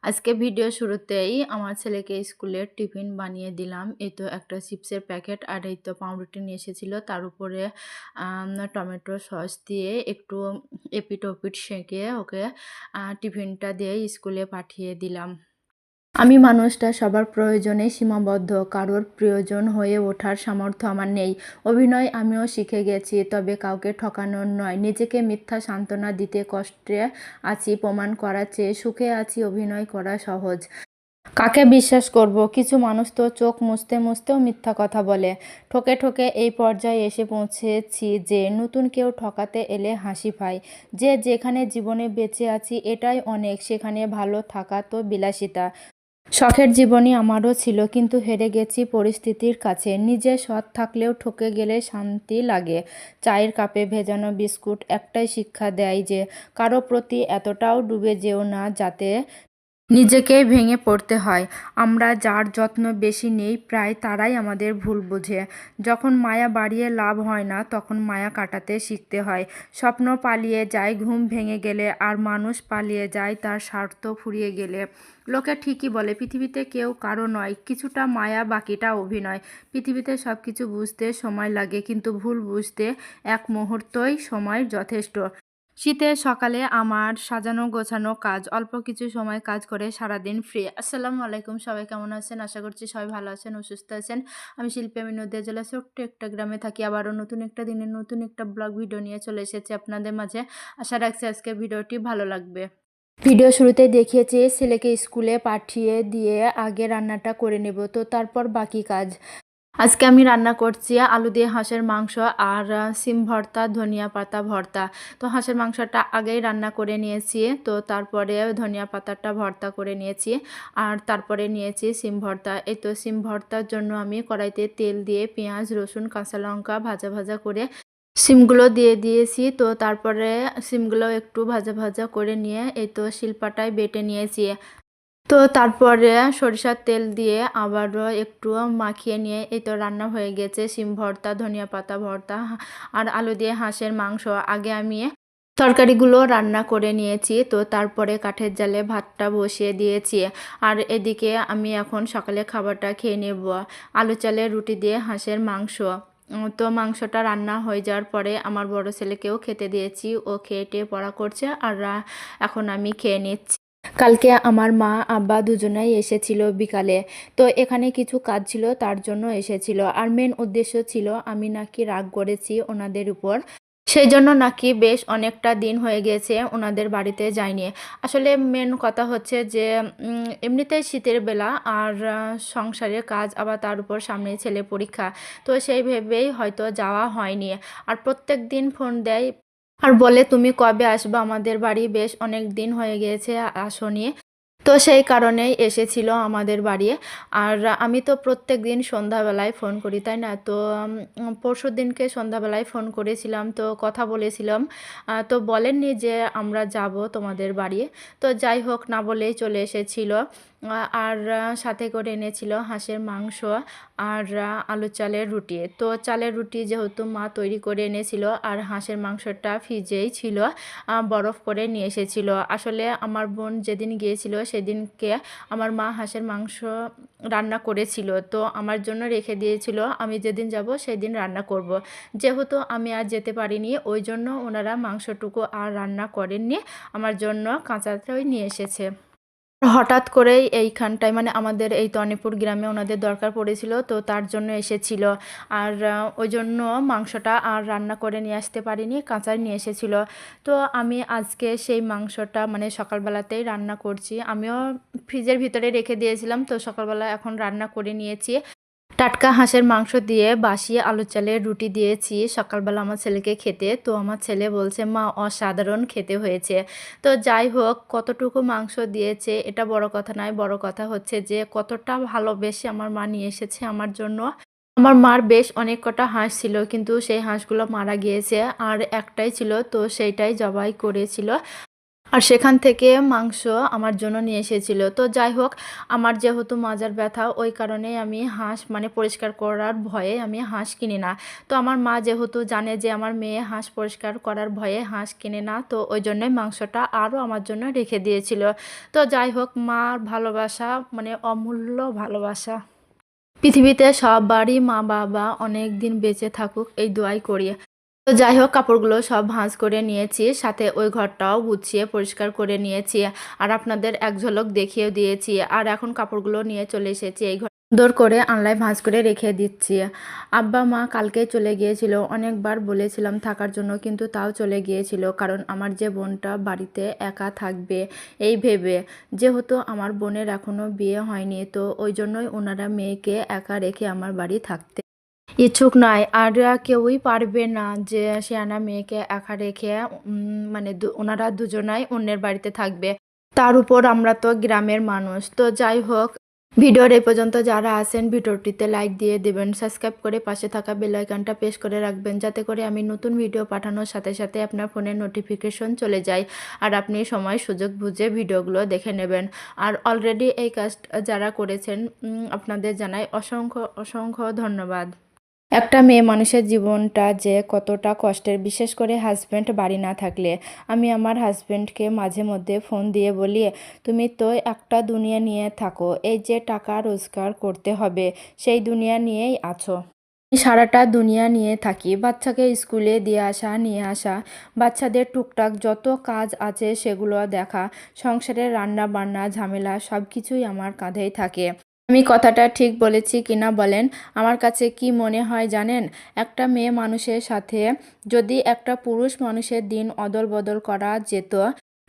আজকে ভিডিও শুরুতেই আমার ছেলেকে স্কুলের টিফিন বানিয়ে দিলাম। এই তো একটা চিপসের প্যাকেট আর এই তো পাউরুটি নিয়ে এসেছিল। তার উপরে টমেটো সস দিয়ে একটু এপিঠ-ওপিঠ সেঁকে ওকে টিফিনটা দিয়ে স্কুলে পাঠিয়ে দিলাম। আমি মানুষটা সবার প্রয়োজনে সীমাবদ্ধ, কারোর প্রিয়জন হয়ে ওঠার সামর্থ্য আমার নেই। অভিনয় আমিও শিখে গেছি, তবে কাউকে ঠকানোর নয়। নিজেকে মিথ্যা সান্ত্বনা দিতে কষ্টে আছি প্রমাণ করার চেয়ে সুখে আছি অভিনয় করা সহজ। কাকে বিশ্বাস করব? কিছু মানুষ তো চোখ মুছতে মুছতেও মিথ্যা কথা বলে। ঠকে ঠকে এই পর্যায়ে এসে পৌঁছেছি যে নতুন কেউ ঠকাতে এলে হাসি পায়। যে যেখানে জীবনে বেঁচে আছি এটাই অনেক, সেখানে ভালো থাকা তো বিলাসিতা। শখের জীবনই আমারও ছিল, কিন্তু হেরে গেছি পরিস্থিতির কাছে। নিজে সৎ থাকলেও ঠকে গেলে শান্তি লাগে। চায়ের কাপে ভেজানো বিস্কুট একটাই শিক্ষা দেয় যে কারো প্রতি এতটাও ডুবে যেও না যাতে নিজেকেই ভেঙে পড়তে হয়। আমরা যার যত্ন বেশি নেই প্রায় তারাই আমাদের ভুল বোঝে। যখন মায়া বাড়িয়ে লাভ হয় না তখন মায়া কাটাতে শিখতে হয়। স্বপ্ন পালিয়ে যায় ঘুম ভেঙে গেলে, আর মানুষ পালিয়ে যায় তার স্বার্থ ফুরিয়ে গেলে। লোকে ঠিকই বলে পৃথিবীতে কেউ কারো নয়, কিছুটা মায়া বাকিটা অভিনয়। পৃথিবীতে সব কিছু বুঝতে সময় লাগে, কিন্তু ভুল বুঝতে এক মুহূর্তই সময় যথেষ্ট। শীতের সকালে আমার সাজানো গোছানো কাজ, অল্প কিছু সময় কাজ করে সারাদিন ফ্রি। আসসালামু আলাইকুম, সবাই কেমন আছেন? আশা করছি সবাই ভালো আছেন ও সুস্থ আছেন। আমি শিল্পী, আমি নদিয়া জেলা ছোট্ট একটা গ্রামে থাকি। আবারও নতুন একটা দিনের নতুন একটা ব্লগ ভিডিও নিয়ে চলে এসেছি আপনাদের মাঝে। আশা রাখছি আজকের ভিডিওটি ভালো লাগবে। ভিডিও শুরুতেই দেখিয়েছি ছেলেকে স্কুলে পাঠিয়ে দিয়ে আগে রান্নাটা করে নেব, তো তারপর বাকি কাজ। আজকে আমি রান্না করছি আলু দিয়ে হাঁসের মাংস আর সিম ভর্তা, ধনিয়া পাতা ভর্তা। তো হাঁসের মাংসটা আগেই রান্না করে নিয়েছি, তো তারপরে ধনিয়া পাতাটা ভর্তা করে নিয়েছি আর তারপরে নিয়েছি সিম ভর্তা। এই তো সিম ভর্তার জন্য আমি কড়াইতে তেল দিয়ে পেঁয়াজ, রসুন, কাঁচা লঙ্কা ভাজা ভাজা করে সিমগুলো দিয়ে দিয়েছি। তো তারপরে সিমগুলো একটু ভাজা ভাজা করে নিয়ে এই তো শিলপাটায় বেটে নিয়েছি। তো তারপরে সরিষার তেল দিয়ে আবারও একটু মাখিয়ে নিয়ে এই তো রান্না হয়ে গেছে সিম ভর্তা, ধনিয়া পাতা ভর্তা আর আলু দিয়ে হাঁসের মাংস। আগে আমি তরকারিগুলো রান্না করে নিয়েছি, তো তারপরে কাঠের জালে ভাতটা বসিয়ে দিয়েছি। আর এদিকে আমি এখন সকালে খাবারটা খেয়ে নেব, আলু চালের রুটি দিয়ে হাঁসের মাংস। তো মাংসটা রান্না হয়ে যাওয়ার পরে আমার বড় ছেলেকেও খেতে দিয়েছি, ও খেয়ে টেয়ে পড়া করছে আর এখন আমি খেয়ে নিচ্ছি। কালকে আমার মা আব্বা দুজনেই এসেছিল বিকালে, তো এখানে কিছু কাজ ছিল তার জন্য এসেছিল। আর মেন উদ্দেশ্য ছিল আমি নাকি রাগ করেছি ওনাদের উপর, সেই জন্য নাকি বেশ অনেকটা দিন হয়ে গেছে ওনাদের বাড়িতে যাইনি। আসলে মেন কথা হচ্ছে যে এমনিতেই শীতের বেলা আর সংসারের কাজ, আবার তার উপর সামনে ছেলে পরীক্ষা, তো সেই ভেবেই হয়তো যাওয়া হয়নি। আর প্রত্যেক দিন ফোন দেয় আর বলে তুমি কবে আসবা আমাদের বাড়ি, বেশ অনেক দিন হয়ে গিয়েছে আসনি। তো সেই কারণেই এসেছিল আমাদের বাড়ি। আর আমি তো প্রত্যেক দিন সন্ধ্যাবেলায় ফোন করি, তাই না? তো পরশুদিনকে সন্ধ্যাবেলায় ফোন করেছিলাম, তো কথা বলেছিলাম। তো বলেননি যে আমরা যাব তোমাদের বাড়ি। তো যাই হোক, না বলেই চলে এসেছিল। আর সাথে করে এনেছিল হাঁসের মাংস আর আলু চালের রুটি। তো চালের রুটি যেহেতু মা তৈরি করে এনেছিল, আর হাঁসের মাংসটা ফ্রিজেই ছিল, বরফ করে নিয়ে এসেছিল। আসলে আমার বোন যেদিন গিয়েছিল সেদিনকে আমার মা হাঁসের মাংস রান্না করেছিল, তো আমার জন্য রেখে দিয়েছিল, আমি যেদিন যাব সেদিন রান্না করব। যেহেতু আমি আর যেতে পারিনি, ওই জন্য ওনারা মাংসটুকু আর রান্না করেননি, আমার জন্য কাঁচাটাই নিয়ে এসেছে। হঠাৎ করেই এইখানটায় মানে আমাদের এই তনিপুর গ্রামে ওনাদের দরকার পড়েছিল, তো তার জন্য এসেছিল। আর ওই জন্য মাংসটা আর রান্না করে নিয়ে আসতে পারিনি, কাঁচাই নিয়ে এসেছিল। তো আমি আজকে সেই মাংসটা মানে সকালবেলাতেই রান্না করছি। আমিও ফ্রিজের ভিতরে রেখে দিয়েছিলাম, তো সকালবেলা এখন রান্না করে নিয়েছি। টাটকা হাঁসের মাংস দিয়ে বাসি আলু চালের রুটি দিয়েছি সকালবেলা আমার ছেলেকে খেতে। তো আমার ছেলে বলছে মা অসাধারণ খেতে হয়েছে। তো যাই হোক, কতটুকু মাংস দিয়েছে এটা বড় কথা নয়, বড় কথা হচ্ছে যে কতটা ভালোবেসে আমার মা নিয়ে এসেছে আমার জন্য। আমার মার বেশ অনেক কটা হাঁস ছিল, কিন্তু সেই হাঁসগুলো মারা গিয়েছে আর একটাই ছিল, তো সেইটাই জবাই করেছিল। আর সেখান থেকে মাংস আমার জন্য নিয়ে এসেছিল। তো যাই হোক, আমার যেহেতু মাজার ব্যথা ওই কারণেই আমি হাঁস মানে পরিষ্কার করার ভয়ে আমি হাঁস কিনি না। তো আমার মা যেহেতু জানে যে আমার মেয়ে হাঁস পরিষ্কার করার ভয়ে হাঁস কিনে না, তো ওই জন্যই মাংসটা আরও আমার জন্য রেখে দিয়েছিল। তো যাই হোক, মার ভালোবাসা মানে অমূল্য ভালোবাসা। পৃথিবীতে সবারই মা-বাবা অনেক দিন বেঁচে থাকুক এই দোয়াই করি। তো যাই হোক, কাপড়গুলো সব ভাঁজ করে নিয়েছি। সাথে ওই ঘরটাও গুছিয়ে পরিষ্কার করে নিয়েছি। আর আপনাদের এক ঝলক দেখিয়েও দিয়েছি। আর এখন কাপড়গুলো নিয়ে চলে এসেছি এই ঘর। সুন্দর করে আলনায় ভাঁজ করে রেখে দিচ্ছি। আব্বা-মা কালকেই চলে গিয়েছিল। অনেকবার বলেছিলাম থাকার জন্য, কিন্তু তাও চলে গিয়েছিল। কারণ আমার যে বোনটা বাড়িতে একা থাকবে এই ভেবে। যেহেতু আমার বোনের এখনো বিয়ে হয়নি, তো ওই জন্যই ওনারা মেয়েকে একা রেখে আমার বাড়ি থাকতে ইচ্ছুক নয়। আর কেউই পারবে না যে শেয়ানা মেয়েকে একা রেখে মানে ওনারা দুজনাই অন্যের বাড়িতে থাকবে। তার উপর আমরা তো গ্রামের মানুষ। তো যাই হোক, ভিডিওর এই পর্যন্ত যারা আছেন ভিডিওটিতে লাইক দিয়ে দেবেন, সাবস্ক্রাইব করে পাশে থাকা বেল আইকনটা প্রেস করে রাখবেন, যাতে করে আমি নতুন ভিডিও পাঠানোর সাথে সাথে আপনার ফোনে নোটিফিকেশন চলে যায় আর আপনি সময় সুযোগ বুঝে ভিডিওগুলো দেখে নেবেন। আর অলরেডি এই কাজটা যারা করেছেন আপনাদের জানাই অসংখ্য অসংখ্য ধন্যবাদ। একটা মেয়ে মানুষের জীবনটা যে কতটা কষ্টের, বিশেষ করে হাজব্যান্ড বাড়ি না থাকলে। আমি আমার হাজব্যান্ডকে মাঝে মধ্যে ফোন দিয়ে বলি, তুমি তো একটা দুনিয়া নিয়ে থাকো, এই যে টাকা রোজগার করতে হবে সেই দুনিয়া নিয়েই আছো। আমি সারাটা দুনিয়া নিয়ে থাকি, বাচ্চাকে স্কুলে দিয়ে আসা নিয়ে আসা, বাচ্চাদের টুকটাক যত কাজ আছে সেগুলো দেখা, সংসারের রান্না বান্না ঝামেলা সব কিছুই আমার কাঁধেই থাকে। আমি কথাটা ঠিক বলেছি কিনা বলেন? আমার কাছে কি মনে হয় জানেন? একটা মেয়ে মানুষের সাথে যদি একটা পুরুষ মানুষের দিন অদল বদল করা যেত,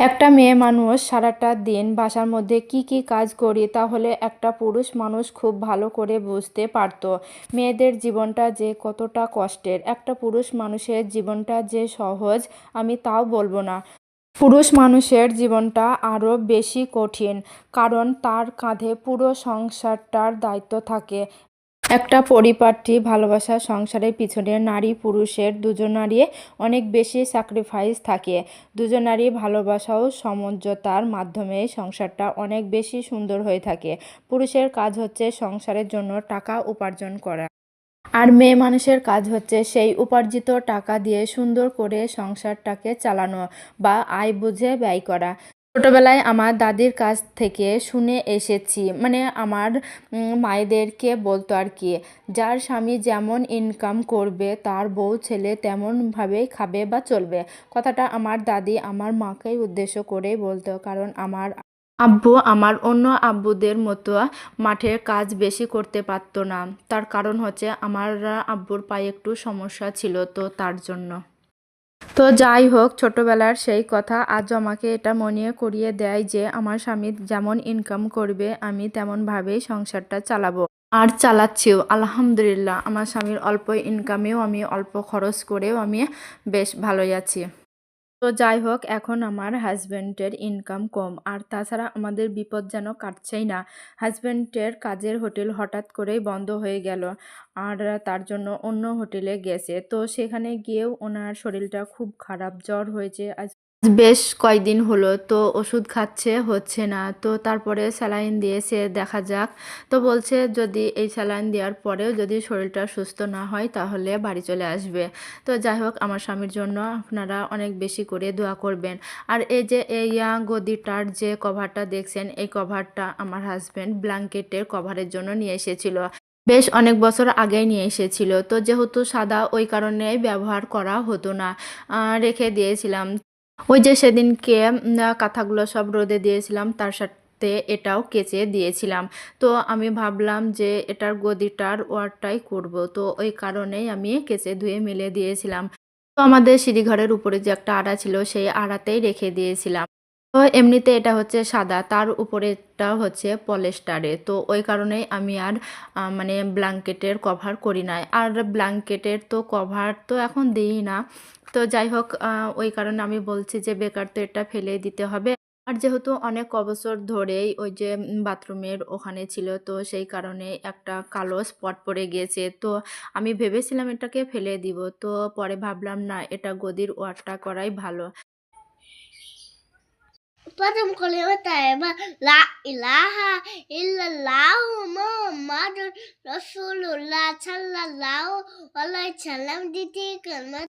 একটা মেয়ে মানুষ সারাটা দিন বাসার মধ্যে কি কি কাজ করি, তাহলে একটা পুরুষ মানুষ খুব ভালো করে বুঝতে পারত মেয়েদের জীবনটা যে কতটা কষ্টের। একটা পুরুষ মানুষের জীবনটা যে সহজ আমি তাও বলবো না। পুরুষ মানুষের জীবনটা আরও বেশি কঠিন, কারণ তার কাঁধে পুরো সংসারটার দায়িত্ব থাকে। একটা পরিপাটি ভালোবাসা সংসারের পিছনে নারী পুরুষের দুজনারই অনেক বেশি স্যাক্রিফাইস থাকে। দুজনারই ভালোবাসা ও সমঝোতার মাধ্যমে সংসারটা অনেক বেশি সুন্দর হয়ে থাকে। পুরুষের কাজ হচ্ছে সংসারের জন্য টাকা উপার্জন করা, আর মেয়ে মানুষের কাজ হচ্ছে সেই উপার্জিত টাকা দিয়ে সুন্দর করে সংসারটাকে চালানো বা আয় বুঝে ব্যয় করা। ছোটবেলায় আমার দাদির কাছ থেকে শুনে এসেছি, মানে আমার মায়েদেরকে বলতো আর কি, যার স্বামী যেমন ইনকাম করবে তার বউ ছেলে তেমনভাবেই খাবে বা চলবে। কথাটা আমার দাদি আমার মাকেই উদ্দেশ্য করেই বলতো, কারণ আমার আব্বু আমার অন্য আব্বুদের মতো মাঠের কাজ বেশি করতে পারতো না। তার কারণ হচ্ছে আমার আব্বুর পায়ে একটু সমস্যা ছিল, তো তার জন্য। তো যাই হোক, ছোটবেলার সেই কথা আজও আমাকে এটা মনে করিয়ে দেয় যে আমার স্বামী যেমন ইনকাম করবে আমি তেমনভাবেই সংসারটা চালাবো। আর চালাচ্ছিও আলহামদুলিল্লাহ। আমার স্বামীর অল্প ইনকামেও আমি অল্প খরচ করেও আমি বেশ ভালোই আছি। তো যাই হোক, এখন আমার হাজব্যান্ডের ইনকাম কম, আর তাছাড়া আমাদের বিপদ যেন কাটছেই না। হাজব্যান্ডের কাজের হোটেল হঠাৎ করেই বন্ধ হয়ে গেল, আর তার জন্য অন্য হোটেলে গেছে। তো সেখানে গিয়েও ওনার শরীরটা খুব খারাপ, জ্বর হয়েছে আজ বেশ কয়দিন হলো। তো ওষুধ খাচ্ছে, হচ্ছে না। তো তারপরে স্যালাইন দিয়েছে, দেখা যাক। তো বলছে যদি এই স্যালাইন দেওয়ার পরেও যদি শরীরটা সুস্থ না হয় তাহলে বাড়ি চলে আসবে। তো যাই হোক, আমার স্বামীর জন্য আপনারা অনেক বেশি করে দোয়া করবেন। আর এই যে এই গদিটার যে কভারটা দেখছেন, এই কভারটা আমার হাজব্যান্ড ব্ল্যাঙ্কেটের কভারের জন্য নিয়ে এসেছিল। বেশ অনেক বছর আগেই নিয়ে এসেছিল। তো যেহেতু সাদা ওই কারণে ব্যবহার করা হতো না, রেখে দিয়েছিলাম। ওই যে সেদিনকে কাঁথাগুলো সব রোদে দিয়েছিলাম, তার সাথে এটাও কেচে দিয়েছিলাম। তো আমি ভাবলাম যে এটার গদিটার ওয়ারটাই করব, তো ওই কারণেই আমি কেচে ধুয়ে মেলে দিয়েছিলাম। তো আমাদের সিঁড়িঘরের উপরে যে একটা আড়া ছিল সেই আড়াতেই রেখে দিয়েছিলাম। তো এমনিতে এটা হচ্ছে সাদা, তার উপরেরটা হচ্ছে পলেস্টারে। তো ওই কারণেই আমি আর মানে ব্ল্যাঙ্কেটের কভার করি নাই। আর ব্ল্যাঙ্কেটের তো কভার তো এখন দিই না। তো যাই হোক, ওই কারণে আমি বলছি যে বেকার তো এটা ফেলে দিতে হবে। আর যেহেতু অনেক বছর ধরেই ওই যে বাথরুমের ওখানে ছিল, তো সেই কারণে একটা কালো স্পট পড়ে গিয়েছে। তো আমি ভেবেছিলাম এটাকে ফেলে দিব, তো পরে ভাবলাম না, এটা গদির ওয়ারটা করাই ভালো। প্রথম কলিমা তাইবা লা ইলাহা ইল্লাল্লাহু মুহাম্মাদুর রাসূলুল্লাহ সাল্লাল্লাহু আলাইহি সাল্লাম দ্বিতীয় কলিমা